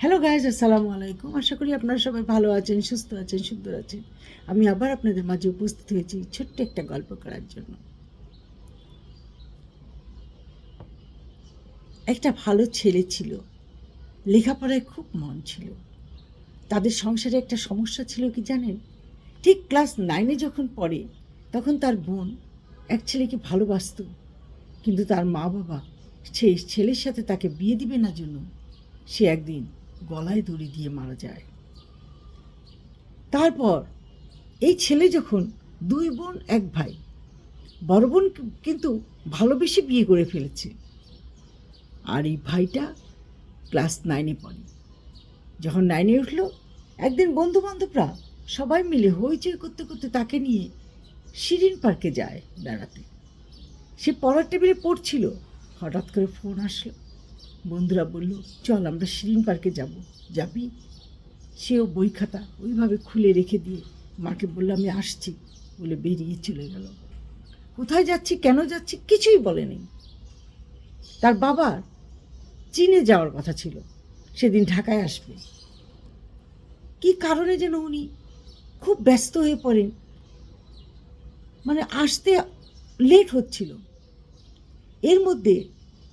Hello guys, আসসালামু আলাইকুম। আশা করি আপনারা সবাই ভালো আছেন, সুস্থ আছেন, সুন্দর আছেন। আমি আবার আপনাদের মাঝে উপস্থিত হয়েছি ছোট্ট একটা গল্প করার জন্য। একটা ভালো ছেলে ছিল, লেখাপড়ায় খুব মন ছিল। তাদের সংসারে একটা সমস্যা ছিল কি জানেন? ঠিক ক্লাস 9-এ যখন পড়ে তখন তার বোন এক ছেলেকে ভালোবাসত, কিন্তু তার মা বাবা সেই ছেলের সাথে তাকে বিয়ে দিবে না জন্য সে একদিন গলায় দড়ি দিয়ে মারা যায়। তারপর এই ছেলে যখন 2 বোন 1 ভাই, বড় বোন কিন্তু ভালোবেসে বিয়ে করে ফেলেছে, আর এই ভাইটা ক্লাস 9-এ পড়ে। যখন 9-এ উঠল, একদিন বন্ধু বান্ধবরা সবাই মিলে হইচই করতে করতে তাকে নিয়ে শিরিন পার্কে যায় বেড়াতে। সে পড়ার টেবিলে পড়ছিল, হঠাৎ করে ফোন আসলো। বন্ধুরা বলল, চল আমরা শিরিন পার্কে যাব, যাবি? সেও বই খাতা ওইভাবে খুলে রেখে দিয়ে মাকে বলল, আমি আসছি বলে বেরিয়ে চলে গেল। কোথায় যাচ্ছি, কেন যাচ্ছি কিছুই বলেনি। তার বাবার চীনে যাওয়ার কথা ছিল, সেদিন ঢাকায় আসবে। কি কারণে যেন উনি খুব ব্যস্ত হয়ে পড়েন, মানে আসতে লেট হচ্ছিল। এর মধ্যে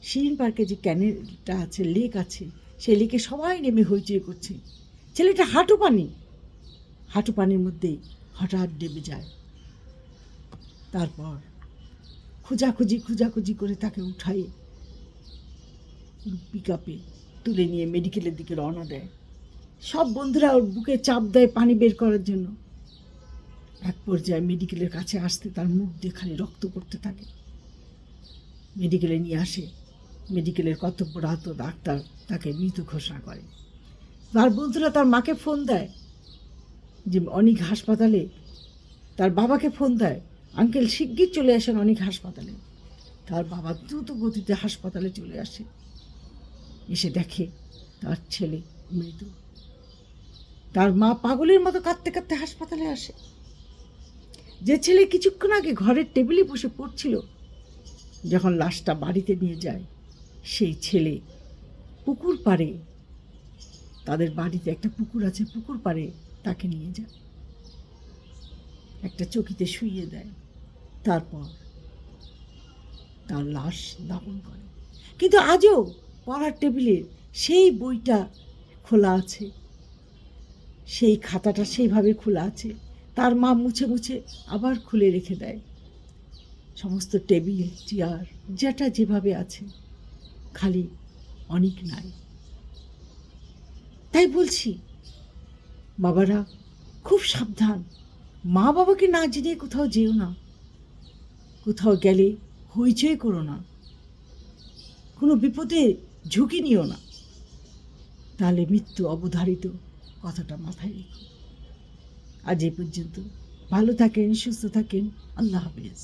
শিরিন পার্কে যে ক্যানেলটা আছে, লেক আছে, সেই লেকে সবাই নেমে হইচই করছে। ছেলেটা হাঁটু পানির মধ্যেই হঠাৎ ডেবে যায়। তারপর খোঁজাখুঁজি করে তাকে উঠাই পিক আপে তুলে নিয়ে মেডিকেলের দিকে রওনা দেয়। সব বন্ধুরা ওর বুকে চাপ দেয় পানি বের করার জন্য। এক পর্যায়ে মেডিকেলের কাছে আসতে তার মুখ দিয়ে খালি রক্ত পড়তে থাকে। মেডিকেলে নিয়ে আসে, মেডিকেলের কর্তব্যরত ডাক্তার তাকে মৃত ঘোষণা করে। তার বন্ধুরা তার মাকে ফোন দেয় যে অনেক হাসপাতালে, তার বাবাকে ফোন দেয়, আঙ্কেল শিগগির চলে আসেন অনেক হাসপাতালে। তার বাবা দ্রুত গতিতে হাসপাতালে চলে আসে, এসে দেখে তার ছেলে মৃত। তার মা পাগলের মতো কাঁদতে কাঁদতে হাসপাতালে আসে। যে ছেলে কিছুক্ষণ আগে ঘরের টেবিলে বসে পড়ছিল, যখন লাশটা বাড়িতে নিয়ে যায়, সেই ছেলে পুকুর পাড়ে, তাদের বাড়িতে একটা পুকুর আছে, পুকুর পাড়ে তাকে নিয়ে যায়, একটা চকিতে শুইয়ে দেয়। তারপর তার লাশ দাফন করে। কিন্তু আজও পড়ার টেবিলের সেই বইটা খোলা আছে, সেই খাতাটা সেইভাবে খোলা আছে। তার মা মুছে মুছে আবার খুলে রেখে দেয়। সমস্ত টেবিল চেয়ার যেটা যেভাবে আছে, খালি অনেক নাই। তাই বলছি, বাবারা খুব সাবধান। মা বাবাকে না জেনে কোথাও যেও না, কোথাও গেলে হইচই করো না, কোনো বিপদে ঝুঁকি নিও না, তাহলে মৃত্যু অবধারিত। কথাটা মাথায় রেখো। আজ এই পর্যন্ত। ভালো থাকেন, সুস্থ থাকেন। আল্লাহ হাফেজ।